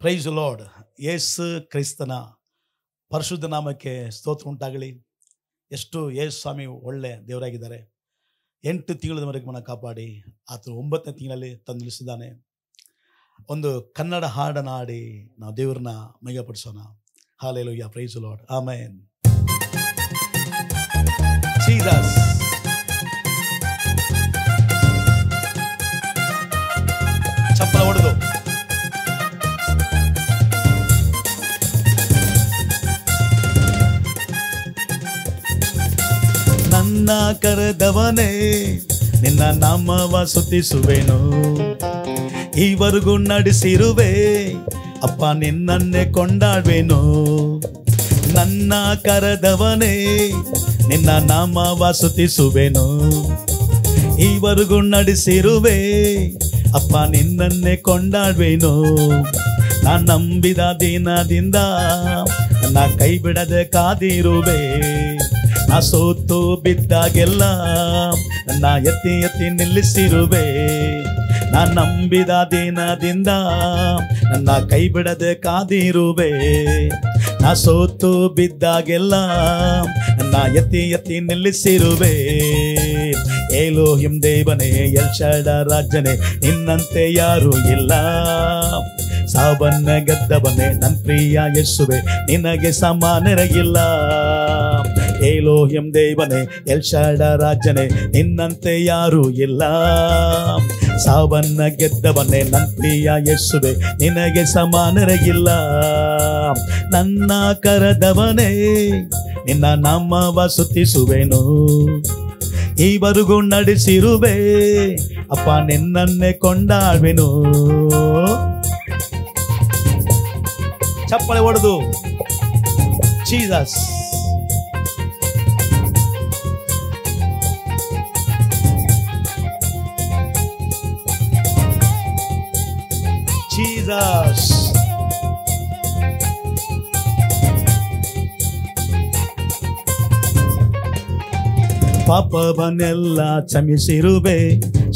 Price lord. ಯೇಸು ಕ್ರಿಸ್ತನ ಪರಿಶುದ್ಧ ನಾಮಕ್ಕೆ ಸ್ತೋತ್ರ ಉಂಟಾಗಲಿ. ಎಷ್ಟು ಯೇಸು ಸ್ವಾಮಿ ಒಳ್ಳೆ ದೇವರಾಗಿದ್ದಾರೆ. 8 ತಿಂಗಳವರೆಗೆ ಮನ ಕಾಪಾಡಿ ಆತನು 9ನೇ ತಿಂಗಳಲ್ಲಿ ತಂದು ನಿಲ್ಲಿಸಿದ್ದಾನೆ. ಒಂದು ಕನ್ನಡ ಹಾಡನ್ನು ಹಾಡಿ ನಾವು ದೇವರನ್ನ ಮಹಿಮೆಪಡಿಸೋಣ. Hallelujah, praise Lord, amen. Jesus ಚಪ್ಪಲ ಹೊಡೆದು ನನ್ನ ಕರೆದವನೇ ನಿನ್ನ ನಾಮವ ಸ್ತುತಿಸುವೆನು. ಈವರೆಗೂ ನಡೆಸಿರುವೆ ಅಪ್ಪ ನಿನ್ನನ್ನೇ ಕೊಂಡಾಡುವೆನು. ನನ್ನ ಕರೆದವನೇ ನಿನ್ನ ನಾಮವ ಸ್ತುತಿಸುವೆನು. ಈವರೆಗೂ ನಡೆಸಿರುವೆ ಅಪ್ಪ ನಿನ್ನನ್ನೇ ಕೊಂಡಾಡುವೆನು. ನಾ ನಂಬಿದ ದಿನದಿಂದ ನನ್ನ ಕೈ ಬಿಡದೆ ಕಾದಿರುವೆ. ನಾ ಸೋತು ಬಿದ್ದಾಗೆಲ್ಲ ನನ್ನ ಎತ್ತಿ ಎತ್ತಿ ನಿಲ್ಲಿಸಿರುವೆ. ನಾ ನಂಬಿದ ದಿನದಿಂದ ನನ್ನ ಕೈ ಬಿಡದೆ ಕಾದಿರುವೆ. ನಾ ಸೋತು ಬಿದ್ದಾಗೆಲ್ಲ ನನ್ನ ಎತ್ತಿ ಎತ್ತಿ ನಿಲ್ಲಿಸಿರುವೆ. ಎಲೋಹಿಂ ದೇವನೇ, ಎಲ್ ಶಡೈ ರಾಜನೇ, ನಿನ್ನಂತೆ ಯಾರೂ ಇಲ್ಲ. ಸಾವನ್ನ ಗೆದ್ದವನೇ ನನ್ನ ಪ್ರಿಯ ಯೇಸುವೆ, ನಿನಗೆ ಸಮಾನರಿಲ್ಲ. ಎಲೋಹಿಂ ದೇವನೇ, ಎಲ್ ಶಡೈ ರಾಜನೇ, ನಿನ್ನಂತೆ ಯಾರೂ ಇಲ್ಲ. ಸಾವನ್ನ ಗೆದ್ದವನೇ ನನ್ನ ಪ್ರಿಯ ಯೇಸುವೆ, ನಿನಗೆ ಸಮಾನರಿಲ್ಲ. ನನ್ನ ಕರೆದವನೇ ನಿನ್ನ ನಾಮವ ಸ್ತುತಿಸುವೆನು. ಈವರೆಗೂ ನಡೆಸಿರುವೆ ಅಪ್ಪ ನಿನ್ನನ್ನೇ ಕೊಂಡಾಡುವೆನು. ಚಪ್ಪಳೆ ಹೊಡೆದು ಜೀಸಸ್ ಜೀಸಸ್. ಪಾಪವನ್ನೆಲ್ಲ ಕ್ಷಮಿಸಿರುವೆ,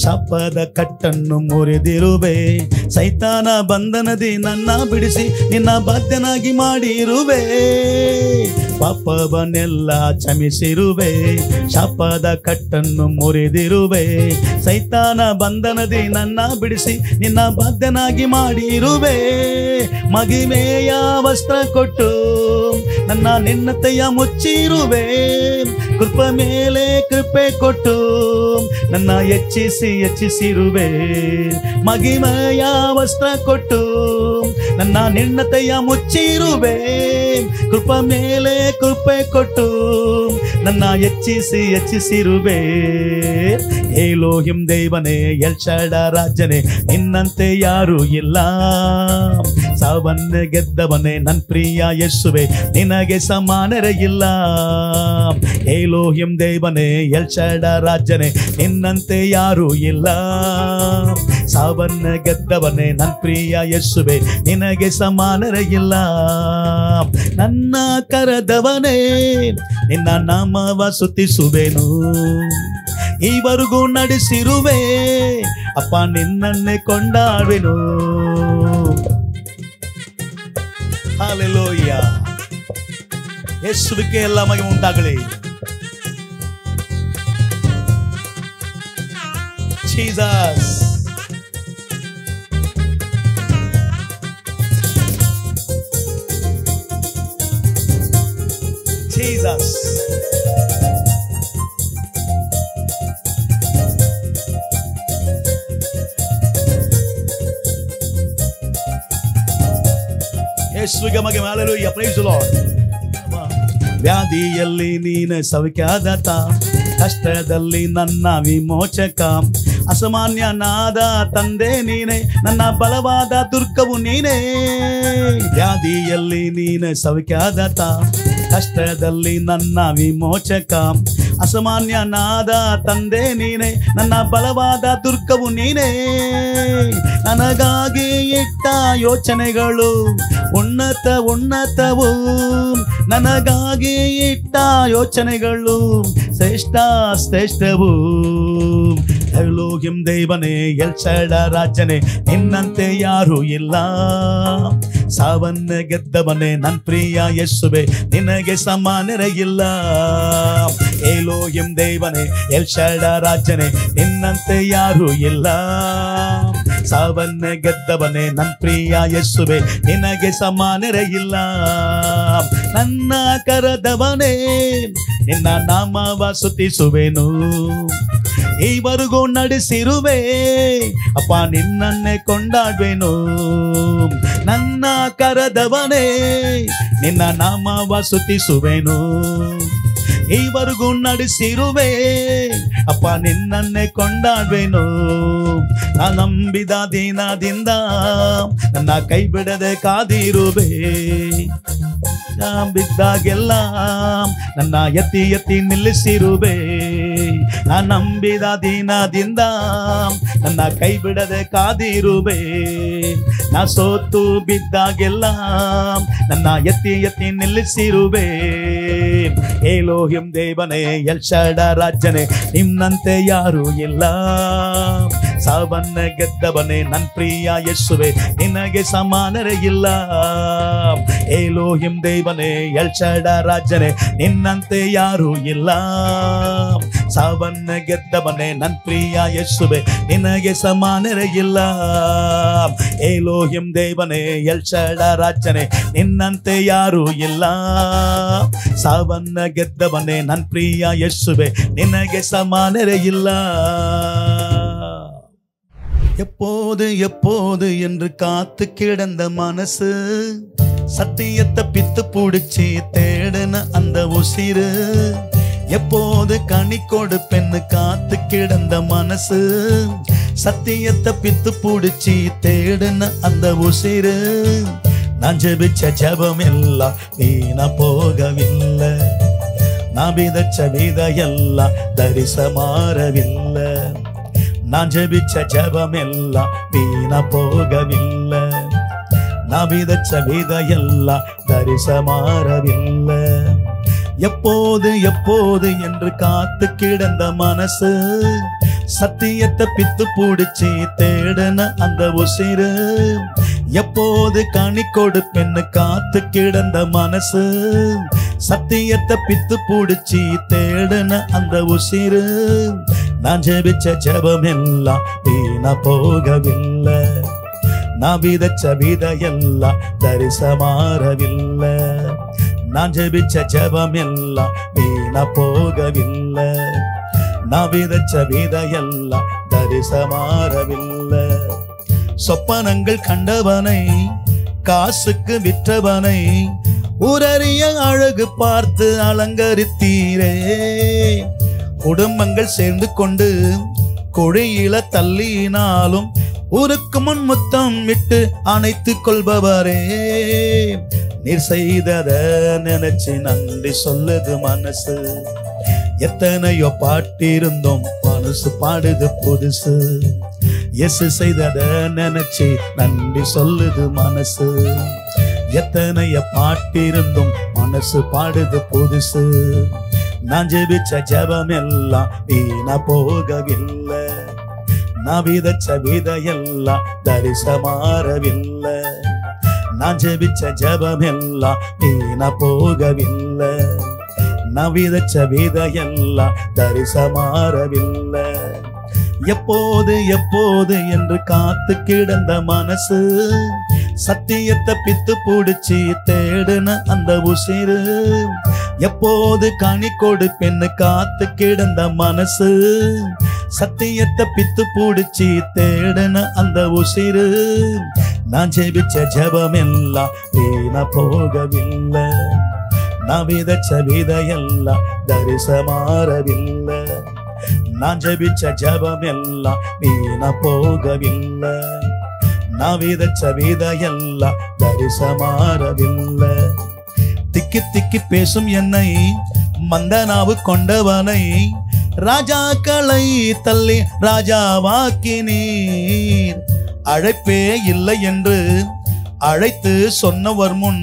ಶಾಪದ ಕಟ್ಟನ್ನು ಮುರಿದಿರುವೆ. ಸೈತಾನ ಬಂಧನದಿ ನನ್ನ ಬಿಡಿಸಿ ನಿನ್ನ ಬಾಧ್ಯನಾಗಿ ಮಾಡಿರುವೆ. ಪಾಪವನ್ನೆಲ್ಲ ಕ್ಷಮಿಸಿರುವೆ, ಶಾಪದ ಕಟ್ಟನ್ನು ಮುರಿದಿರುವೆ. ಸೈತಾನ ಬಂಧನದಿ ನನ್ನ ಬಿಡಿಸಿ ನಿನ್ನ ಬಾಧ್ಯನಾಗಿ ಮಾಡಿರುವೆ. ಮಹಿಮೆಯ ವಸ್ತ್ರ ಕೊಟ್ಟು ನನ್ನ ನಿನ್ನತೆಯ ಮುಚ್ಚಿರುವೆ. ಕೃಪೆ ಮೇಲೆ ಕೃಪೆ ಕೊಟ್ಟು ನನ್ನ ಹೆಚ್ಚಿಸಿರುವೆ. ಮಹಿಮೆಯ ವಸ್ತ್ರ ಕೊಟ್ಟು ನನ್ನ ನಿನ್ನತೆಯ ಮುಚ್ಚಿರುವೆ. ಕೃಪೆ ಮೇಲೆ ಕೃಪೆ ಕೊಟ್ಟು ನನ್ನ ಹೆಚ್ಚಿಸಿರುವೆ. ಎಲೋಹಿಂ ದೇವನೇ, ಎಲ್ ಶಡೈ ರಾಜನೇ, ನಿನ್ನಂತೆ ಯಾರೂ ಇಲ್ಲ. ಸಾವನ್ನ ಗೆದ್ದವನೇ ನನ್ನ ಪ್ರಿಯ ಯೇಸುವೆ, ನಿನಗೆ ಸಮಾನರಿಲ್ಲ. ಎಲೋಹಿಂ ದೇವನೇ, ಎಲ್ ಶಡೈ ರಾಜನೇ, ನಿನ್ನಂತೆ ಯಾರೂ ಇಲ್ಲ. ಸಾವನ್ನ ಗೆದ್ದವನೇ ನನ್ನ ಪ್ರಿಯ ಯೇಸುವೆ, ನಿನಗೆ ಸಮಾನರಿಲ್ಲ. ನನ್ನ ಕರೆದವನೇ ನಿನ್ನ ನಾಮವ ಸ್ತುತಿಸುವೆನು. ಈವರೆಗೂ ನಡೆಸಿರುವೆ ಅಪ್ಪ ನಿನ್ನನ್ನೇ ಕೊಂಡಾಡುವೆನು. ಹಲ್ಲೆಲೂಯಾ, ಯೇಸುವಿಗೆ ಎಲ್ಲ ಮಹಿಮೆ ಉಂಟಾಗಲಿ. Jesus Jesus. ಯೇಸುವಿಗೆ ಮಹಿಮೆ, ಹಲ್ಲೆಲೂಯಾ, ಪ್ರೈಸ್ ಲಾರ್ಡ್. ವ್ಯಾಧಿಯಲ್ಲಿ ನೀನು ಸೌಖ್ಯದಾತ, ಕಷ್ಟದಲ್ಲಿ ನನ್ನ ವಿಮೋಚಕ. ಅಸಾಮಾನ್ಯನಾದ ತಂದೆ ನೀನೇ, ನನ್ನ ಬಲವಾದ ದುರ್ಗವು ನೀನೇ. ವ್ಯಾಧಿಯಲ್ಲಿ ನೀನು ಸೌಖ್ಯದಾತ, ಕಷ್ಟದಲ್ಲಿ ನನ್ನ ವಿಮೋಚಕ. ಅಸಾಮಾನ್ಯನಾದ ತಂದೆ ನೀನೇ, ನನ್ನ ಬಲವಾದ ದುರ್ಗವು ನೀನೇ. ನನಗಾಗಿ ಇಟ್ಟ ಯೋಚನೆಗಳು ಉನ್ನತವು, ನನಗಾಗಿ ಇಟ್ಟ ಯೋಚನೆಗಳು ಶ್ರೇಷ್ಠವು. ಎಲೋಹಿಂ ದೇವನೇ ಎಲ್ಶಡ ರಾಜನೇ ನಿನ್ನಂತೆ ಯಾರು ಇಲ್ಲ ಸಾವನ್ನ ಗೆದ್ದವನೇ ನನ್ ಪ್ರಿಯ ಯೇಸುವೆ ನಿನಗೆ ಸಮಾನರೇ ಇಲ್ಲ ಎಲೋಹಿಂ ದೇವನೇ ಎಲ್ಶಡ ರಾಜನೇ ನಿನ್ನಂತೆ ಯಾರು ಇಲ್ಲ ಸಾವನ್ನ ಗೆದ್ದವನೇ ನನ್ ಪ್ರಿಯ ಯೇಸುವೆ ನಿನಗೆ ಸಮಾನರೇ ಇಲ್ಲ ನನ್ನ ಕರೆದವನೇ ನಿನ್ನ ನಾಮವ ಸ್ತುತಿಸುವೆನು ಈವರೆಗೂ ನಡೆಸಿರುವೆ ಅಪ್ಪ ನಿನ್ನನ್ನೇ ಕೊಂಡಾಡುವೆನು ನನ್ನ ಕರೆದವನೇ ನಿನ್ನ ನಾಮವ ಸ್ತುತಿಸುವೆನು ಈವರೆಗೂ ನಡೆಸಿರುವೆ ಅಪ್ಪ ನಿನ್ನನ್ನೇ ಕೊಂಡಾಡುವೆನು ನಾ ನಂಬಿದ ದಿನದಿಂದ ನನ್ನ ಕೈ ಬಿಡದೆ ಕಾದಿರುವೆ ಬಿದ್ದಾಗೆಲ್ಲ ನನ್ನ ಎತ್ತಿ ಎತ್ತಿ ನಿಲ್ಲಿಸಿರುವೆ ನಾ ನಂಬಿದ ದಿನದಿಂದ ನನ್ನ ಕೈ ಬಿಡದೆ ಕಾದಿರುವೆ ನಾ ಸೋತು ಬಿದ್ದಾಗೆಲ್ಲ ನನ್ನ ಎತ್ತಿ ಎತ್ತಿ ನಿಲ್ಲಿಸಿರುವೆ ಎಲೋಹಿಂ ದೇವನೇ ಎಲ್ಶಡ ರಾಜನೇ ನಿನ್ನಂತೆ ಯಾರು ಇಲ್ಲ ಸಾವನ್ನ ಗೆದ್ದವನೇ ನನ್ ಪ್ರಿಯ ಯೇಸುವೆ ನಿನಗೆ ಸಮಾನರೇ ಇಲ್ಲ ಎಲೋಹಿಂ ದೇವನೇ ಎಲ್ಶಡ ರಾಜನೇ ನಿನ್ನಂತೆ ಯಾರು ಇಲ್ಲ ಸಾವನ್ನ ಗೆದ್ದವನೇ ನನ್ ಪ್ರಿಯ ಯೇಸುವೆ ನಿನಗೆ ಸಮಾನರೇ ಇಲ್ಲ ಎಲೋಹಿಂ ದೇವನೇ ಎಲ್ಶಡ ರಾಜನೇ ನಿನ್ನಂತೆ ಯಾರು ಇಲ್ಲ ಸಾವನ್ನ ಗೆದ್ದವನೇ ನನ್ ಪ್ರಿಯ ಯೇಸುವೆ ನಿನಗೆ ಸಮಾನರೇ ಇಲ್ಲ எப்போது எப்போது என்று காத்து கிடந்த மனசு சத்தியத்தை பித்து புடிச்சு தேடுன அந்த உசிறு எப்போது கனி கொடுப்பென்னு காத்து கிடந்த மனசு சத்தியத்தை பித்து புடிச்சு தேடுன அந்த உசிறு நான் ஜெபிச்ச ஜெபம் எல்லாம் வீணா போகவில்லை நான் விதைச்ச விதையெல்லாம் தரிசமாறவில்லை நான் ஜெபிச்ச ஜெபம் எல்லாம் வீணா போகவில்லை நான் விதைச்ச விதையெல்லாம் தரிசமாறவில்லை எப்போது எப்போது என்று காத்து கிடந்த மனசு சத்தியத்தை பித்து புடிச்சு தேடுன அந்த உசிறு எப்போது கனி கொடுப்பென்னு காத்து கிடந்த மனசு சத்தியத்தை பித்து புடிச்சு தேடுன அந்த உசிறு நான் ஜெபிச்ச ஜெபம் எல்லாம் வீணா போகவில்லை நான் விதைச்ச விதையெல்லாம் தரிசமாறவில்லை நான் ஜெபிச்ச ஜெபம் எல்லாம் வீணா போகவில்லை நான் விதைச்ச விதையெல்லாம் தரிசமாறவில்லை சொப்பனங்கள் கண்டவனை காசுக்கு விற்றவனை உரறிய அழகு பார்த்து அலங்கரித்தீரே குடும்பங்கள் சேர்ந்து கொண்டு குழியில தள்ளினாலும் ஊருக்கு முன் முத்தம் விட்டு அணைத்துக் கொள்பவரே நீர் செய்தத நினைச்சு நன்றி சொல்லுது மனசு எத்தனையோ பாட்டிருந்தோம் மனசு பாடுது புதுசு இயேசு செய்தத நினைச்சு நன்றி சொல்லுது மனசு எத்தனைய பாட்டிருந்தோம் மனசு பாடுது புதுசு நான் ஜெபிச்ச ஜெபம் எல்லாம் வீணா போகவில்லை நான் விதைச்ச விதையெல்லாம் தரிசமாறவில்லை நான் ஜெபிச்ச ஜெபம் எல்லாம் வீணா போகவில்லை நான் விதைச்ச விதையெல்லாம் தரிசமாறவில்லை எப்போது எப்போது என்று காத்து கிடந்த மனசு சத்தியத்தை பித்து புடிச்சு தேடுன அந்த உசிறு எப்போது கனி கொடுப்பென்னு காத்து கிடந்த மனசு சத்தியத்தை பித்து புடிச்சு தேடுன அந்த உசிறு நான் ஜெபிச்ச ஜெபம் எல்லாம் வீணா போகவில்லை நான் விதைச்ச விதையெல்லாம் தரிசமாறவில்லை நான் ஜெபிச்ச ஜெபம் எல்லாம் வீணா போகவில்லை நான் விதைச்ச விதையெல்லாம் தரிசமாறவில்லை திக்கி திக்கி பேசும் என்னை மந்தனாவு கொண்டவனை ராஜாக்களை தள்ளி ராஜாவாக்கினீர் அழைப்பே இல்லை என்று அழைத்து சொன்னவர் முன்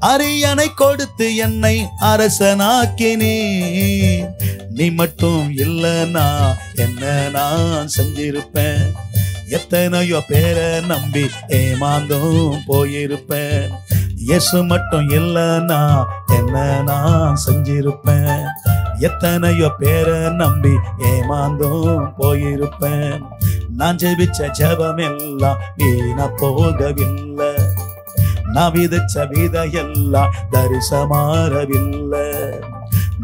அரியணை கொடுத்து என்னை அரசனாக்கினீர். நீ மட்டும் இல்லைன்னா என்ன நான் செஞ்சிருப்பேன். எத்தனையோ பேரை நம்பி ஏமாந்தும் போயிருப்பேன். இயேசு மட்டும் இல்லைன்னா என்ன நான் செஞ்சிருப்பேன். எத்தனையோ பேரை நம்பி ஏமாந்தும் போயிருப்பேன். நான் ஜெபிச்ச ஜெபம் எல்லாம் வீணா போகவில்லை. நான் விதைச்ச விதையெல்லாம் தரிசமாறவில்லை.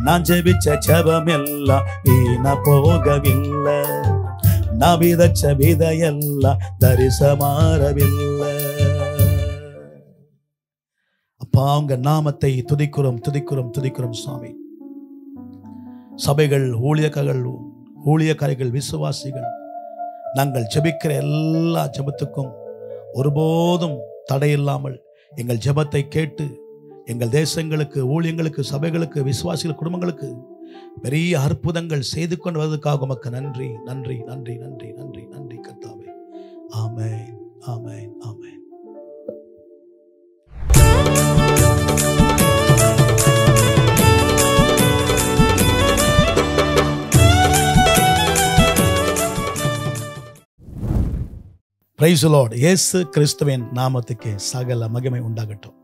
நான் ஜெபிச்ச ஜெபம் எல்லாம் வீணா போகவில்லை. நான் விதைச்ச விதையெல்லாம் தரிசமாறவில்லை. அப்பா, உங்க நாமத்தை துதிக்கிறோம் துதிக்கிறோம் துதிக்கிறோம் சுவாமி. சபைகள், ஊழியக்காரர்கள், விசுவாசிகள், நாங்கள் ஜெபிக்கிற எல்லா ஜெபத்துக்கும் ஒருபோதும் தடையில்லாமல் எங்கள் ஜெபத்தை கேட்டு எங்கள் தேசங்களுக்கு, ஊழியங்களுக்கு, சபைகளுக்கு, விசுவாசிகள் குடும்பங்களுக்கு பெரிய அற்புதங்கள் செய்து கொண்டு வருவதற்காக உமக்கு நன்றி நன்றி நன்றி நன்றி நன்றி நன்றி கர்த்தாவே. Amen amen amen. Praise the Lord. Yesu கிறிஸ்துவின் நாமத்துக்கு சகல மகிமை உண்டாகட்டும்.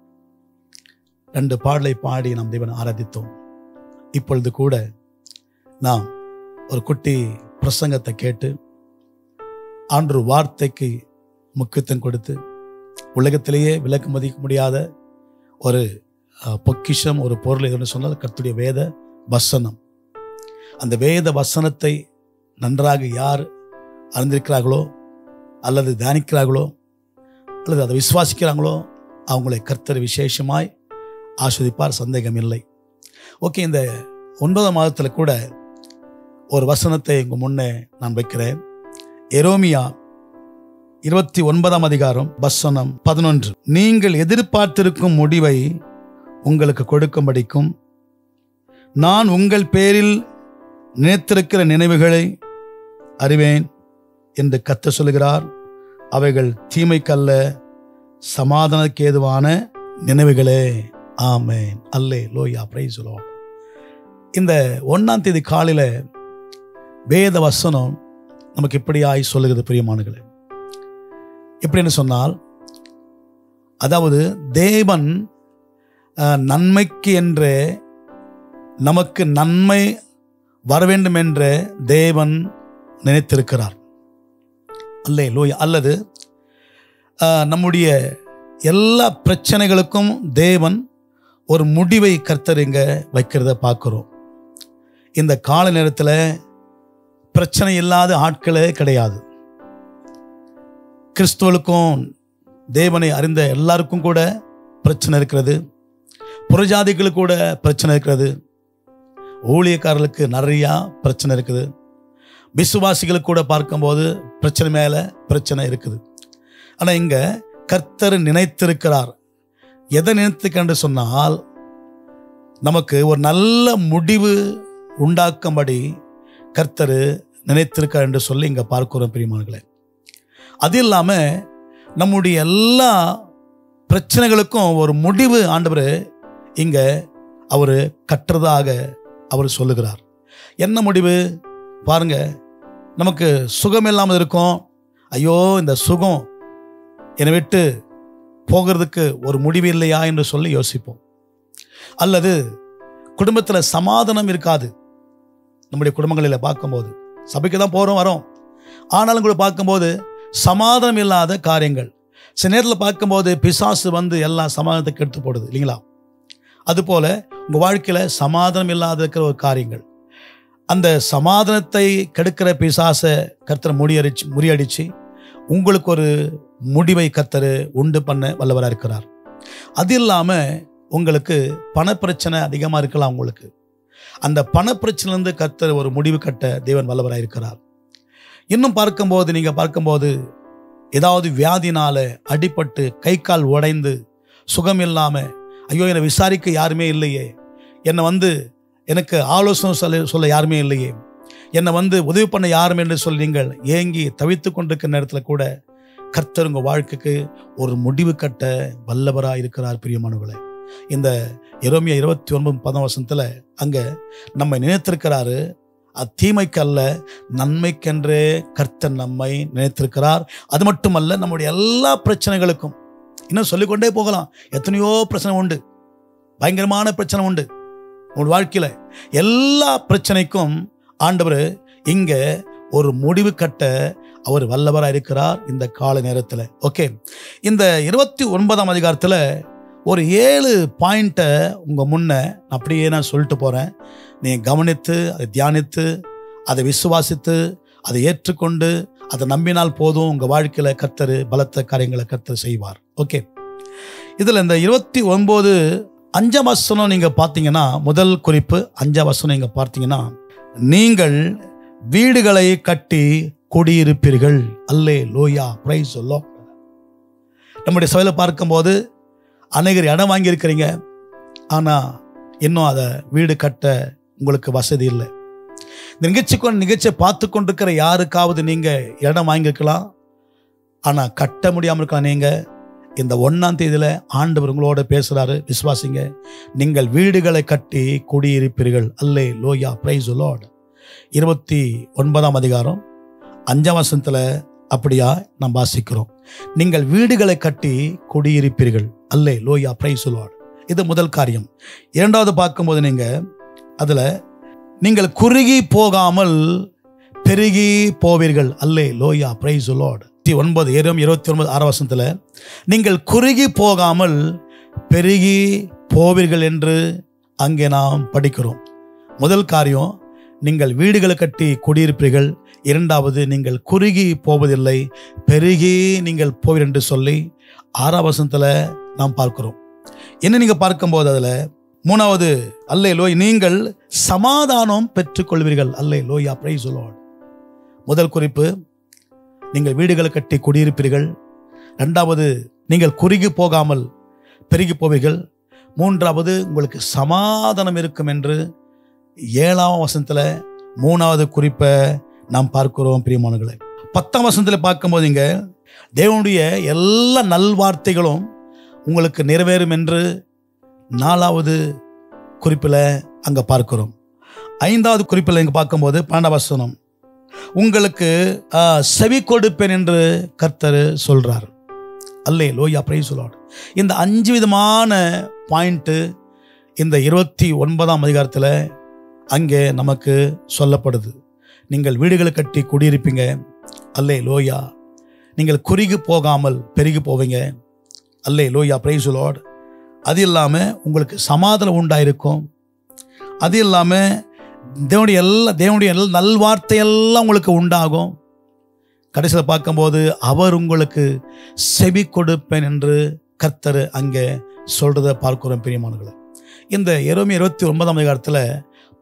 2 பாடலை பாடி நாம் தேவனை ஆராதித்தோம். இப்பொழுது கூட நாம் ஒரு குட்டி பிரசங்கத்தை கேட்டு ஆண்டவர் வார்த்தைக்கு முக்கியத்துவம் கொடுத்து உலகத்திலேயே விலக்கு மதிக்க முடியாத ஒரு பொக்கிஷம், ஒரு பொருள் எதுன்னு சொன்னால் கர்த்தருடைய வேத வசனம். அந்த வேத வசனத்தை நன்றாக யார் அறிந்திருக்கிறார்களோ அல்லது தியானிக்கிறார்களோ அல்லது அதை விசுவாசிக்கிறாங்களோ அவங்களை கர்த்தர் விசேஷமாய் ஆஸ்வதிப்பார், சந்தேகம் இல்லை. ஓகே, இந்த 9ஆம் மாதத்தில் கூட ஒரு வசனத்தை உங்கள் முன்னே நான் வைக்கிறேன். எரேமியா 29ஆம் அதிகாரம் வசனம் 11. நீங்கள் எதிர்பார்த்திருக்கும் முடிவை உங்களுக்கு கொடுக்கும்படிக்கும் நான் உங்கள் பேரில் நினைத்திருக்கிற நினைவுகளை அறிவேன் என்று கர்த்தர் சொல்லுகிறார். அவைகள் தீமைக்கல்ல, சமாதானத்துக்கு ஏதுவான நினைவுகளே. ஆமென். அல்லேலூயா. Price the Lord. இந்த 1ஆம் தேதி காலையில வேத வசனம் நமக்கு இப்படியாய் சொல்லுகிறது பிரியமானங்களே. எப்படின்னு சொன்னால், அதாவது தேவன் நன்மைக்கு என்று நமக்கு நன்மை வர வேண்டும் என்று தேவன் நினைத்திருக்கிறார். அல்லேலூயா. அல்லது நம்முடைய எல்லா பிரச்சனைகளுக்கும் தேவன் ஒரு முடிவை கர்த்தர் இங்க வைக்கிறத பார்க்கிறோம். இந்த கால நேரத்தில் பிரச்சனை இல்லாத ஆட்களே கிடையாது. கிறிஸ்துவனுக்கும் தேவனை அறிந்த எல்லாருக்கும் கூட பிரச்சனை இருக்கிறது. புறஜாதிகளுக்கு கூட பிரச்சனை இருக்கிறது. ஊழியக்காரர்களுக்கு நிறையா பிரச்சனை இருக்குது. விசுவாசிகளுக்கு கூட பார்க்கும்போது பிரச்சனை மேலே பிரச்சனை இருக்குது. ஆனால் இங்கே கர்த்தர் நினைத்திருக்கிறார். எதை நினைத்துக்கென்று சொன்னால், நமக்கு ஒரு நல்ல முடிவு உண்டாக்கும்படி கர்த்தர் நினைத்திருக்கார் என்று சொல்லி இங்கே பார்க்கிறோம் பிரியமானங்களே. அது இல்லாமல் நம்முடைய எல்லா பிரச்சனைகளுக்கும் ஒரு முடிவு ஆண்டவர் இங்கே அவர் கட்டுறதாக அவர் சொல்லுகிறார். என்ன முடிவு பாருங்க. நமக்கு சுகம் இல்லாமல் இருக்கும். ஐயோ, இந்த சுகம் என்னை விட்டு போகிறதுக்கு ஒரு முடிவு இல்லையா என்று சொல்லி யோசிப்போம். அல்லது குடும்பத்தில் சமாதானம் இருக்காது. நம்முடைய குடும்பங்களில் பார்க்கும்போது சபைக்கு தான் போகிறோம் வரோம், ஆனாலும் கூட பார்க்கும்போது சமாதானம் இல்லாத காரியங்கள். சில நேரத்தில் பார்க்கும்போது பிசாசு வந்து எல்லா சமாதானத்தை கெடுத்து போடுது இல்லைங்களா? அதுபோல் உங்கள் வாழ்க்கையில் சமாதானம் இல்லாத இருக்கிற ஒரு காரியங்கள், அந்த சமாதானத்தை கெடுக்கிற பிசாசை கர்த்தர் முறியடிச்சு உங்களுக்கு ஒரு முடிவை கர்த்தர் உண்டு பண்ண வல்லவராக இருக்கிறார். அது இல்லாமல் உங்களுக்கு பணப்பிரச்சனை அதிகமாக இருக்கலாம். உங்களுக்கு அந்த பணப்பிரச்சனைலேருந்து கர்த்தர் ஒரு முடிவு கட்ட தேவன் வல்லவராக இருக்கிறார். இன்னும் நீங்கள் பார்க்கும்போது ஏதாவது வியாதினால் அடிபட்டு கை கால் உடைந்து சுகம் இல்லாமல், ஐயோ என்னை விசாரிக்க யாருமே இல்லையே, என்னை எனக்கு ஆலோசனை சொல்ல யாருமே இல்லையே, என்னை உதவி பண்ண யாருமே என்று சொல்லி நீங்கள் ஏங்கி தவித்து கொண்டிருக்கிற நேரத்தில் கூட கர்த்தர் உங்கள் வாழ்க்கைக்கு ஒரு முடிவு கட்ட வல்லவராக இருக்கிறார் பிரியமானவர்களே. இந்த எரேமியா 29:10 அங்கே நம்ம நினைத்திருக்கிறாரு. தீமைக்கு அல்ல, நன்மைக்கென்றே கர்த்தர் நம்மை நினைத்திருக்கிறார். அது மட்டுமல்ல, நம்முடைய எல்லா பிரச்சனைகளுக்கும் இன்னும் சொல்லிக்கொண்டே போகலாம். எத்தனையோ பிரச்சனை உண்டு, பயங்கரமான பிரச்சனை உண்டு உங்கள் வாழ்க்கையில். எல்லா பிரச்சனைக்கும் ஆண்டவர் இங்கே ஒரு முடிவு கட்ட அவர் வல்லவராக இருக்கிறார் இந்த கால நேரத்தில். ஓகே, இந்த 29ஆம் அதிகாரத்தில் ஒரு 7 பாயிண்ட்டை உங்கள் முன்னே அப்படியே நான் சொல்லிட்டு போகிறேன். நீங்கள் கவனித்து, அதை தியானித்து, அதை விசுவாசித்து, அதை ஏற்றுக்கொண்டு, அதை நம்பினால் போதும். உங்கள் வாழ்க்கையில் கர்த்தர் பலத்த காரியங்களை கர்த்தர் செய்வார். ஓகே, இதில் இந்த 29 5ஆம் வசனம் நீங்கள் பார்த்தீங்கன்னா, முதல் குறிப்பு 5ஆம் வசனம் நீங்கள் பார்த்தீங்கன்னா, நீங்கள் வீடுகளை கட்டி குடியிருப்பீர்கள். அல்லேலூயா, பிரைஸ் தி லார்ட். நம்முடைய சபையில் பார்க்கும்போது அநேகர் இடம் வாங்கியிருக்கிறீங்க, ஆனால் இன்னும் அதை வீடு கட்ட உங்களுக்கு வசதி இல்லை. இந்த நிகழ்ச்சியை பார்த்து கொண்டிருக்கிற யாருக்காவது நீங்கள் இடம் வாங்கியிருக்கலாம், ஆனால் கட்ட முடியாமல் இருக்கலாம். நீங்கள் இந்த 1ஆம் தேதியில் ஆண்டவர் உங்களோட பேசுகிறாரு, விசுவாசிங்க. நீங்கள் வீடுகளை கட்டி குடியிருப்பீர்கள். அல்லேலூயா, பிரைஸ் தி லார்ட். 29ஆம் அதிகாரம் 5ஆம் வசனத்தில் அப்படியா நாம் வாசிக்கிறோம். நீங்கள் வீடுகளை கட்டி குடியிருப்பீர்கள். அல்லேலூயா, பிரைஸ் தி லார்ட். இது முதல் காரியம். இரண்டாவது பார்க்கும்போது நீங்கள் குறுகி போகாமல் பெருகி போவீர்கள். அல்லேலூயா, பிரைஸ் தி லார்ட். 29:6 வசனத்தில் நீங்கள் குறுகி போகாமல் பெருகி போவீர்கள் என்று அங்கே நாம் படிக்கிறோம். முதல் காரியம், நீங்கள் வீடுகளை கட்டி குடியிருப்பீர்கள். இரண்டாவது, நீங்கள் குறுகி போவதில்லை, பெருகி நீங்கள் போவீர் என்று சொல்லி 6ஆம் வசனத்தில் நாம் பார்க்கிறோம். என்ன நீங்கள் பார்க்கும்போது அதில் 3வது, அல்லேலூயா, நீங்கள் சமாதானம் பெற்றுக்கொள்வீர்கள். அல்லேலூயா, பிரைஸ் தி லார்ட். முதல் குறிப்பு, நீங்கள் வீடுகளை கட்டி குடியிருப்பீர்கள். இரண்டாவது, நீங்கள் குறுகி போகாமல் பெருகி போவீர்கள். மூன்றாவது, உங்களுக்கு சமாதானம் இருக்கும் என்று 7ஆம் வசனத்தில் 3வது குறிப்பை நாம் பார்க்கிறோம். பிரியமானவர்களே, 10ஆம் வசனத்தில் பார்க்கும்போது இங்கே தேவனுடைய எல்லா நல்வார்த்தைகளும் உங்களுக்கு நிறைவேறும் என்று 4வது குறிப்பில் அங்கே பார்க்கிறோம். 5வது குறிப்பில் இங்கே பார்க்கும்போது 12ஆம் வசனம், உங்களுக்கு செவி கொடுப்பேன் என்று கர்த்தர் சொல்றார். அல்லேலூயா, பிரைஸ் தி லார்ட். இந்த 5 விதமான பாயிண்ட் இந்த 29ஆம் அதிகாரத்தில் அங்கே நமக்கு சொல்லப்படுது. நீங்கள் வீடுகளை கட்டி குடியிருப்பீங்க. அல்லேலூயா. நீங்கள் குறுகி போகாமல் பெருகி போவீங்க. அல்லேலூயா, பிரைஸ் தி லார்ட். அது இல்லாமல் உங்களுக்கு சமாதானம் உண்டாயிருக்கும். அது இல்லாமல் தேவனுடைய நல்வார்த்தையெல்லாம் உங்களுக்கு உண்டாகும். கடைசியில் பார்க்கும்போது அவர் உங்களுக்கு செவி கொடுப்பேன் என்று கர்த்தர் அங்கே சொல்றதை பார்க்கிறோம். பிரியமானவர்களே, இந்த எரேமியா 29ஆம் அதிகாரத்தில்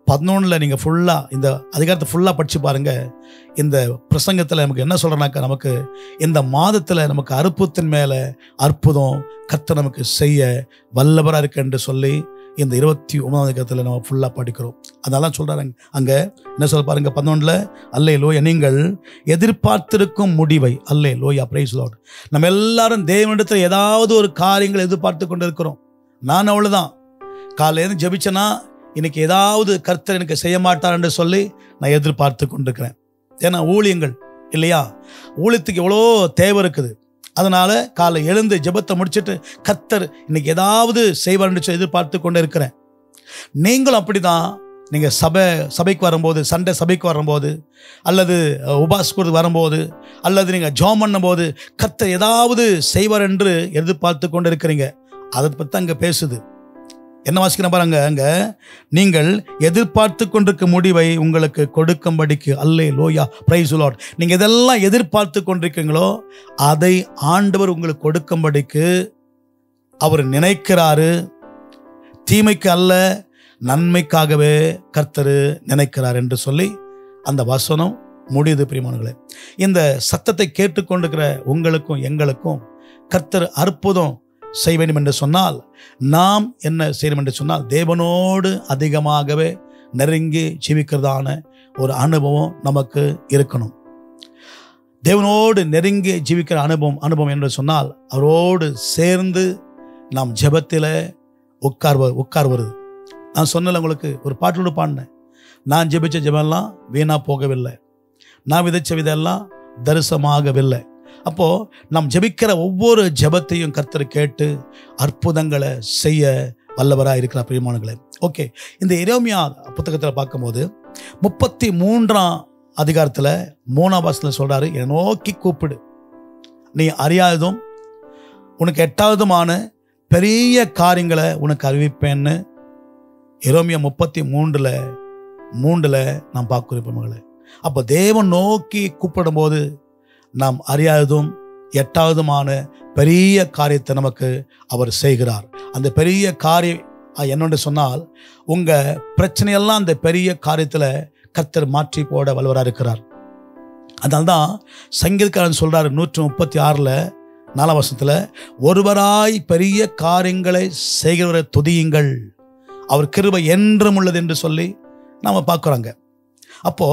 11 நீங்கள் ஃபுல்லாக இந்த அதிகாரத்தை ஃபுல்லாக படித்து பாருங்கள். இந்த பிரசங்கத்தில் நமக்கு என்ன சொல்கிறனாக்கா, நமக்கு இந்த மாதத்தில் நமக்கு அற்புதத்தின் மேலே அற்புதம் கர்த்தர் நமக்கு செய்ய வல்லவராக இருக்கு என்று சொல்லி இந்த 29ஆம் அதிகாரத்தில் நம்ம ஃபுல்லாக படிக்கிறோம். அதெல்லாம் சொல்கிறாங்க. அங்கே என்ன சொல்ல பாருங்கள், 11 அல்லேலூயா, நீங்கள் எதிர்பார்த்திருக்கும் முடிவை. அல்லேலூயா, பிரைஸ் தி லார்ட். நம்ம எல்லாரும் தேவனிடத்தில் ஏதாவது ஒரு காரியங்களை எதிர்பார்த்து கொண்டு இருக்கிறோம். நான் அவ்வளோதான், காலையிலேருந்து ஜெபிச்சேன்னா இன்னைக்கு ஏதாவது கர்த்தர் எனக்கு செய்ய மாட்டார் என்று சொல்லி நான் எதிர்பார்த்து கொண்டிருக்கிறேன். ஏன்னா ஊழியங்கள் இல்லையா, ஊழியத்துக்கு எவ்வளோ தேவை இருக்குது. அதனால காலை எழுந்து ஜெபத்தை முடிச்சுட்டு கர்த்தர் இன்னைக்கு ஏதாவது செய்வார் என்று எதிர்பார்த்து கொண்டு இருக்கிறேன். நீங்களும் அப்படிதான். நீங்கள் சபைக்கு வரும்போது, சண்டே சபைக்கு வரும்போது, அல்லது உபாசத்துக்கு வரும்போது, அல்லது நீங்கள் ஜெபம் பண்ணும்போது கர்த்தர் ஏதாவது செய்வார் என்று எதிர்பார்த்து கொண்டு இருக்கிறீங்க. அதை பற்றி அங்கே பேசுது. என்ன வாசிக்கிறேன் பாருங்க, அங்க நீங்கள் எதிர்பார்த்து கொண்டிருக்க முடிவை உங்களுக்கு கொடுக்கும்படிக்கு. அல்லேலூயா, பிரைஸ் தி லார்ட். நீங்க இதெல்லாம் எதிர்பார்த்து கொண்டிருக்கீங்களோ அதை ஆண்டவர் உங்களுக்கு கொடுக்கும்படிக்கு அவர் நினைக்கிறாரு. தீமைக்கு அல்ல, நன்மைக்காகவே கர்த்தர் நினைக்கிறார் என்று சொல்லி அந்த வசனம் முடியுது. பிரியமானவர்களே, இந்த சத்தத்தை கேட்டுக்கொண்டிருக்கிற உங்களுக்கும் எங்களுக்கும் கர்த்தர் அற்புதம் செய்ய வேண்டும் என்று சொன்னால் நாம் என்ன செய்யணும் என்று சொன்னால், தேவனோடு அதிகமாகவே நெருங்கி ஜீவிக்கிறதான ஒரு அனுபவம் நமக்கு இருக்கணும். தேவனோடு நெருங்கி ஜீவிக்கிற அனுபவம் என்று சொன்னால், அவரோடு சேர்ந்து நாம் ஜெபத்தில் உட்கார் வருது. நான் சொன்னல உங்களுக்கு ஒரு பாட்டு பாடினேன், நான் ஜெபிச்ச ஜெபம்லாம் வீணா போகவில்லை, நான் விதைச்ச விதெல்லாம் தரிசமாகவில்லை. அப்போ நாம் ஜெபிக்கிற ஒவ்வொரு ஜெபத்தையும் கர்த்தர் கேட்டு அற்புதங்களை செய்ய வல்லவராக இருக்கிறார் பிரியமானங்களே. ஓகே, இந்த எரேமியா புத்தகத்தில் பார்க்கும்போது 33ஆம் அதிகாரத்தில் 3ஆம் வசனத்தில் சொல்றாரு, என்னை நோக்கி கூப்பிடு, நீ அறியாததும் உனக்கு எட்டாவதுமான பெரிய காரியங்களை உனக்கு அறிவிப்பேன்னு எரேமியா 33:3 நாம் பார்க்கிறோம் மகளே. அப்போ தேவன் நோக்கி கூப்பிடும் போது நாம் அறியாததும் எட்டாவதுமான பெரிய காரியத்தை நமக்கு அவர் செய்கிறார். அந்த பெரிய காரியம் என்னென்று சொன்னால், உங்க பிரச்சனையெல்லாம் அந்த பெரிய காரியத்தில் கர்த்தர் மாற்றி போட வல்லவராக இருக்கிறார். அதனால்தான் சங்கீதக்காரன் சொல்றாரு 136:4 ஒருவராய் பெரிய காரியங்களை செய்கிறவரை துதியுங்கள், அவர் கிருபை என்றும் உள்ளது என்று சொல்லி நாம பார்க்குறோங்க. அப்போ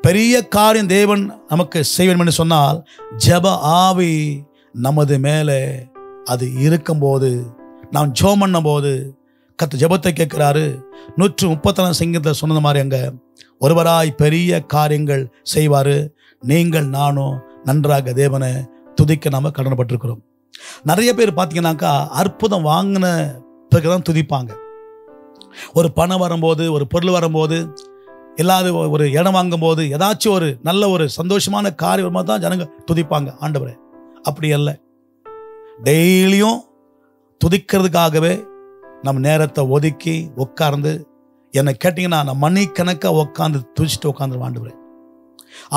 பெரிய காரியம் தேவன் நமக்கு செய்வேன் என்று சொன்னால், ஜெப ஆவி நமது மேலே அது இருக்கும்போது, நாம் ஜெபம் பண்ணும் போது கர்த்தர் ஜெபத்தை கேட்கிறாரு. 134 சங்கீதத்தில் சொன்னது மாதிரி அங்க ஒருவராய் பெரிய காரியங்கள் செய்வாரு, நீங்கள் நானும் நன்றாக தேவனை துதிக்க நாம கடமைப்பட்டிருக்கிறோம். நிறைய பேர் பார்த்தீங்கன்னாக்கா அற்புதம் வாங்கின பிறகுதான் துதிப்பாங்க. ஒரு பணம் வரும்போது, ஒரு பொருள் வரும்போது, இல்லாத ஒரு இடம் வாங்கும் போது, ஏதாச்சும் ஒரு நல்ல ஒரு சந்தோஷமான காரியம் வரும்போது தான் ஜனங்க துதிப்பாங்க ஆண்டவரே. அப்படி அல்ல, டெய்லியும் துதிக்கிறதுக்காகவே நம்ம நேரத்தை ஒதுக்கி உட்கார்ந்து, என்னை கேட்டிங்கன்னா நான் மணிக்கணக்காக உட்காந்து துதிச்சுட்டு உட்காந்துருவேன். ஆண்டவரே,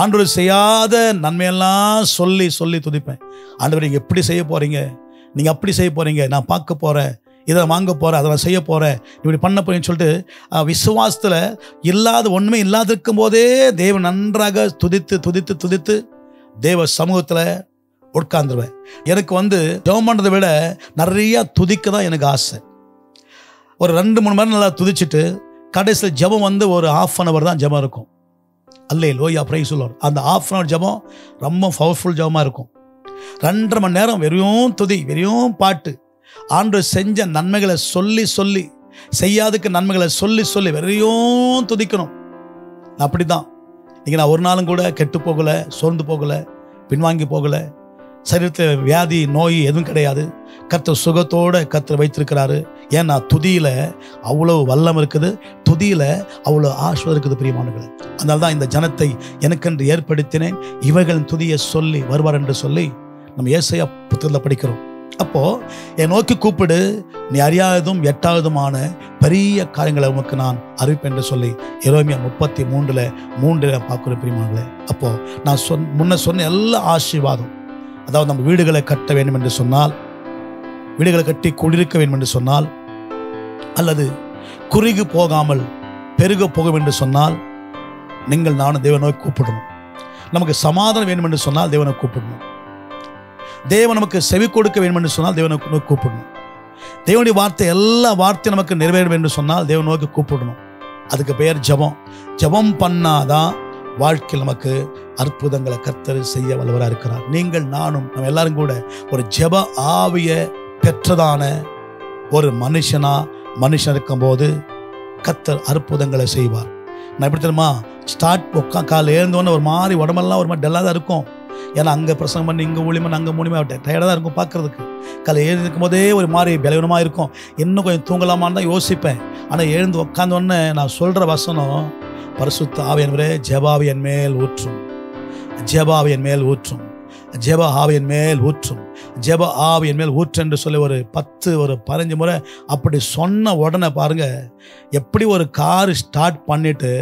ஆண்டவர் செய்யாத நன்மையெல்லாம் சொல்லி சொல்லி துதிப்பேன். ஆண்டவர், நீங்கள் எப்படி செய்ய போறீங்க, நீங்கள் அப்படி செய்ய போறீங்க, நான் பார்க்க போறேன், இதை வாங்க போறேன், அதை நான் செய்ய போறேன், இப்படி பண்ண போறேன்னு சொல்லிட்டு விசுவாசத்தில் இல்லாத ஒன்றுமே இல்லாத இருக்கும் போதே தேவன் நன்றாக துதித்து துதித்து துதித்து தேவ சமூகத்தில் உட்கார்ந்துருவேன். எனக்கு ஜெபம் பண்ணுறதை விட நிறைய துதிக்க தான் எனக்கு ஆசை. ஒரு 2-3 மணி நேரம் நல்லா துதிச்சுட்டு கடைசியில் ஜெபம் ஒரு 1/2 hour தான் ஜெபம் இருக்கும். அல்லேலூயா, பிரைஸ் தி லார்ட். அந்த 1/2 hour ஜெபம் ரொம்ப பவர்ஃபுல் ஜெபமாக இருக்கும். 2.5 மணி நேரம் வெறும் துதி, வெறும் பாட்டு, ஆண்டவர் செஞ்ச நன்மைகளை சொல்லி சொல்லி, செய்யாதுக்கு நன்மைகளை சொல்லி சொல்லி வெறும் துதிக்கணும். அப்படிதான் இன்னைக்கு நான் ஒரு நாளும் கூட கெட்டு போகலை, சோர்ந்து போகலை, பின்வாங்கி போகலை. சரீரத்தில் வியாதி நோய் எதுவும் கிடையாது. கர்த்தர் சுகத்தோடு கர்த்தர் வைத்திருக்கிறாரு. ஏன்னா துதியில அவ்வளவு வல்லம் இருக்குது, துதியில அவ்வளோ ஆசீர்வாதம் இருக்குது பிரியமானவர்களே. அதனால தான் இந்த ஜனத்தை எனக்கென்று ஏற்படுத்தினேன், இவர்களின் துதியை சொல்லி வருவார் என்று சொல்லி நம்ம ஏசாயா புத்தகத்தில் படிக்கிறோம். அப்போ என் நோக்கி கூப்பிடு, நீ அறியாததும் எட்டாவதுமான பெரிய காரியங்களை உனக்கு நான் அறிவிப்பேன் என்று சொல்லி எரேமியா 33:3 பார்க்கிறோம் பிரியமானவர்களே. அப்போ நான் முன்ன சொன்ன எல்லா ஆசீர்வாதம், அதாவது நம்ம வீடுகளை கட்ட வேண்டும் என்று சொன்னால், வீடுகளை கட்டி குடியிருக்க வேண்டும் என்று சொன்னால், அல்லது குறுகி போகாமல் பெருக போக வேண்டும் என்று சொன்னால், நீங்கள் நானும் தேவனை நோக்கி கூப்பிடணும். நமக்கு சமாதானம் வேண்டும் என்று சொன்னால் தேவனை கூப்பிடணும். தேவன் நமக்கு செவி கொடுக்க வேண்டும் என்று சொன்னால் தேவனை நோக்கி கூப்பிடணும். தேவனுடைய வார்த்தை எல்லா வார்த்தையும் நமக்கு நிறைவேற வேண்டும் என்று சொன்னால் தேவனை நோக்கி கூப்பிடணும். அதுக்கு பெயர் ஜெபம். ஜெபம் பண்ணாதான் வாழ்க்கையில் நமக்கு அற்புதங்களை கர்த்தர் செய்ய வல்லவராக இருக்கிறார். நீங்கள் நானும் நம்ம எல்லாரும் கூட ஒரு ஜெப ஆவிய பெற்றதான ஒரு மனுஷன் இருக்கும்போது கர்த்தர் அற்புதங்களை செய்வார். நான் எப்படி தெரியுமா, காலையில் எழுந்தோன்னு ஒரு மாதிரி உடம்பெல்லாம் ஒரு மாதிரி டல்லாக தான் இருக்கும். ஏன்னா அங்கே பிரசங்கம் பண்ணி இங்கே ஊழியமாக அங்கே மூலியமாக டயர்டாக தான் இருக்கும் பார்க்கறதுக்கு. காலையில் எழுந்திருக்கும் போதே ஒரு மாதிரி பலவீனமாக இருக்கும். இன்னும் கொஞ்சம் தூங்கலாமான்னு தான் யோசிப்பேன். ஆனால் எழுந்து உட்காந்தோடனே நான் சொல்கிற வசனம், பரிசுத்த ஆவியானவரே ஜெப ஆவியின் மேல் ஊற்றும், ஜெப ஆவியின் மேல் ஊற்றும், ஜெப ஆவியின் மேல் ஊற்றும், ஜெப ஆவியின் மேல் ஊற்று என்று சொல்லி ஒரு 15 முறை அப்படி சொன்ன உடனே பாருங்க, எப்படி ஒரு கார் ஸ்டார்ட் பண்ணிட்டு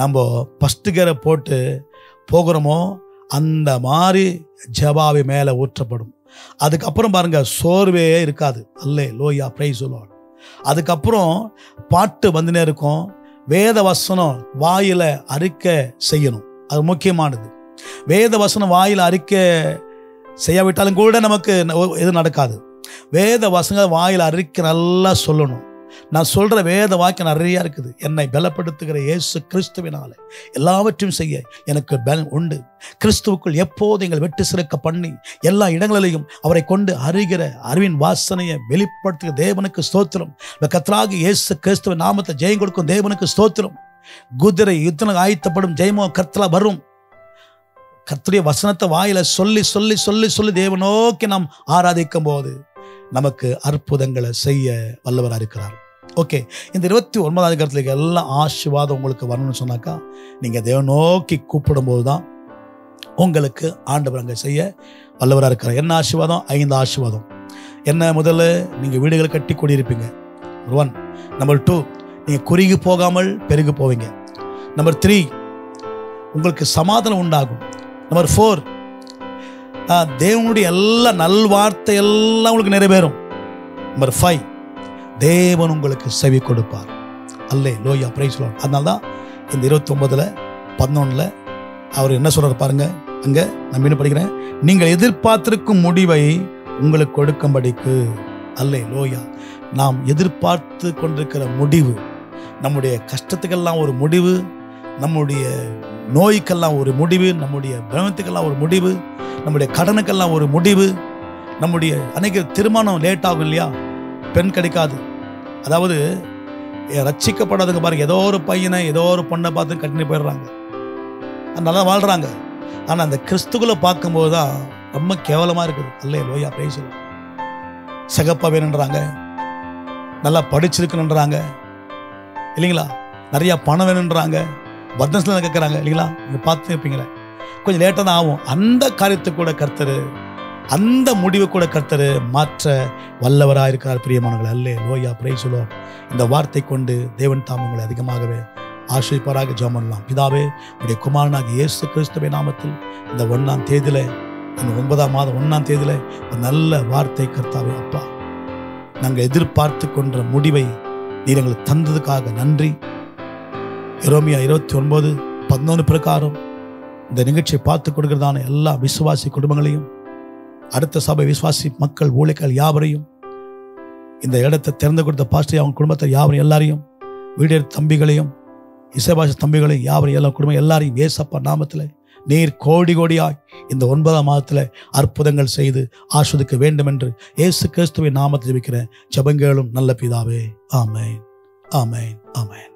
நம்ம ஃபஸ்ட்டு கியரை போட்டு போகிறோமோ அந்த மாதிரி ஜெப ஆவி மேலே ஊற்றப்படும். அதுக்கப்புறம் பாருங்க சோர்வே இருக்காது. அல்லேலூயா, பிரைஸ் தி லார்ட். அதுக்கப்புறம் பாட்டு வந்துனே இருக்கும். வேத வசனம் வாயில அறிக்கை செய்யணும், அது முக்கியமானது. வேத வசனம் வாயில அறிக்கை செய்யாவிட்டாலும் கூட நமக்கு எதுவும் நடக்காது. வேத வசனம் வாயில அறிக்கை நல்லா சொல்லணும். நான் சொல்கிற வேத வாக்கியம் நிறையா இருக்குது. என்னை பலப்படுத்துகிற இயேசு கிறிஸ்துவினாலே எல்லாவற்றையும் செய்ய எனக்கு பலன் உண்டு. கிறிஸ்துவுக்குள் எப்போது எங்கள் வெட்டு சிறுக்க பண்ணி எல்லா இடங்களிலையும் அவரை கொண்டு அறிவின் வாசனையை வெளிப்படுத்துகிற தேவனுக்கு ஸ்தோத்திரம். கர்த்தராகிய இயேசு கிறிஸ்துவின் நாமத்தை ஜெயம் கொடுக்கும் தேவனுக்கு ஸ்தோத்திரம். குதிரை யுத்தம் ஆயத்தப்படும் ஜெயமோ கர்த்தரா வரும். கர்த்தருடைய வசனத்தை வாயில சொல்லி சொல்லி சொல்லி சொல்லி தேவ நோக்கி நாம் ஆராதிக்கும் போது நமக்கு அற்புதங்களை செய்ய வல்லவராக இருக்கிறார். ஓகே, இந்த 29வது அதிகாரத்தில் எல்லாம் ஆசீர்வாதம் உங்களுக்கு வரணும்னு சொன்னாக்கா நீங்கள் தேவ நோக்கி கூப்பிடும் போது தான் உங்களுக்கு ஆண்டவர் அங்கே செய்ய வல்லவராக இருக்கிறார். என்ன ஆசீர்வாதம்? 5 ஆசீர்வாதம். என்ன? முதல்ல நீங்கள் வீடுகளை கட்டி குடியிருப்பீங்க. நம்பர் 1. நம்பர் 2, நீங்கள் குறுகி போகாமல் பெருகி போவீங்க. நம்பர் 3, உங்களுக்கு சமாதானம் உண்டாகும். நம்பர் 4, தேவனுடைய எல்லா நல்வார்த்தை எல்லாம் உங்களுக்கு நிறைவேறும். நம்பர் 5, தேவன் உங்களுக்கு செவி கொடுப்பார். அல்லேலூயா, பிரைஸ் தி லார்ட். அதனால தான் இந்த 29ல் 11ல் அவர் என்ன சொல்றாரு பாருங்க. அங்க நான் என்ன படிக்கிறேன், நீங்கள் எதிர்பார்த்திருக்கும் முடிவை உங்களுக்கு கொடுக்கும்படிக்கு. அல்லேலூயா. நாம் எதிர்பார்த்து கொண்டிருக்கிற முடிவு, நம்முடைய கஷ்டத்துக்கெல்லாம் ஒரு முடிவு, நம்முடைய நோய்க்கெல்லாம் ஒரு முடிவு, நம்முடைய பலவீனத்துக்கெல்லாம் ஒரு முடிவு, நம்முடைய கடனுக்கெல்லாம் ஒரு முடிவு, நம்முடைய அன்னைக்கு திருமணம் லேட் ஆகும் இல்லையா, பெண் கிடைக்காது. அதாவது ரட்சிக்கப்படாதுங்க பாருங்க, ஏதோ ஒரு பையனை ஏதோ ஒரு பொண்ணை பார்த்து கட்டினு போயிடுறாங்க, நல்லா வாழ்கிறாங்க. ஆனால் அந்த கிறிஸ்துக்குள்ளே பார்க்கும்போது தான் ரொம்ப கேவலமாக இருக்குது. அல்லேலூயா, பிரைஸ் தி லார்ட். சிகப்பா வேணுன்றாங்க, நல்லா படிச்சிருக்கணுன்றாங்க இல்லைங்களா, நிறையா பணம் வேணுன்றாங்க, பத்னஸ்லாம் கேட்குறாங்க இல்லைங்களா. நீங்கள் பார்த்து இருப்பீங்களே, கொஞ்சம் லேட்டாக தான் ஆகும். அந்த காரியத்தை கூட கர்த்தர், அந்த முடிவை கூட கர்த்தர் மாற்ற வல்லவராக இருக்கிறார். பிரியமானவர்களே, அல்லேலூயா, பிரைஸ் தி லார்ட். இந்த வார்த்தை கொண்டு தேவன் தாம் உங்களை அதிகமாகவே ஆசீர்வதிப்பாராக. ஜெபம் பண்ணலாம். பிதாவே, உடைய குமாரனாகிய இயேசு கிறிஸ்துவின் நாமத்தில் இந்த 1ஆம் தேதியில், இந்த 9ஆம் மாதம் 1ஆம் தேதியில் ஒரு நல்ல வார்த்தை கர்த்தாவே அப்பா, நாங்கள் எதிர்பார்த்து கொண்ட முடிவை நீர் எங்களுக்கு தந்ததுக்காக நன்றி. எரேமியா 29:11 பிரகாரம் இந்த நிகழ்ச்சியை பார்த்து கொடுக்கிறதான எல்லா விசுவாசி குடும்பங்களையும், அடுத்த சபை விசுவாசி மக்கள் ஊழியர்கள் யாவரையும், இந்த இடத்தை திறந்து கொடுத்த பாஸ்டர் அவங்க குடும்பத்தை யாவரையும் எல்லாரையும், வீடியோ தம்பிகளையும் இசைபாஷ தம்பிகளையும் யாவரையும் எல்லா குடும்பம் எல்லாரையும் ஏசப்பா நாமத்தில் நீர் கோடி கோடியாய் இந்த 9ஆம் மாதத்தில் அற்புதங்கள் செய்து ஆஸ்வதிக்க வேண்டும் என்று இயேசு கிறிஸ்துவின் நாமத்தில் ஜெபிக்கிறேன். ஜெபங்களும் நல்ல பிதாவே. ஆமென், ஆமென், ஆமென்.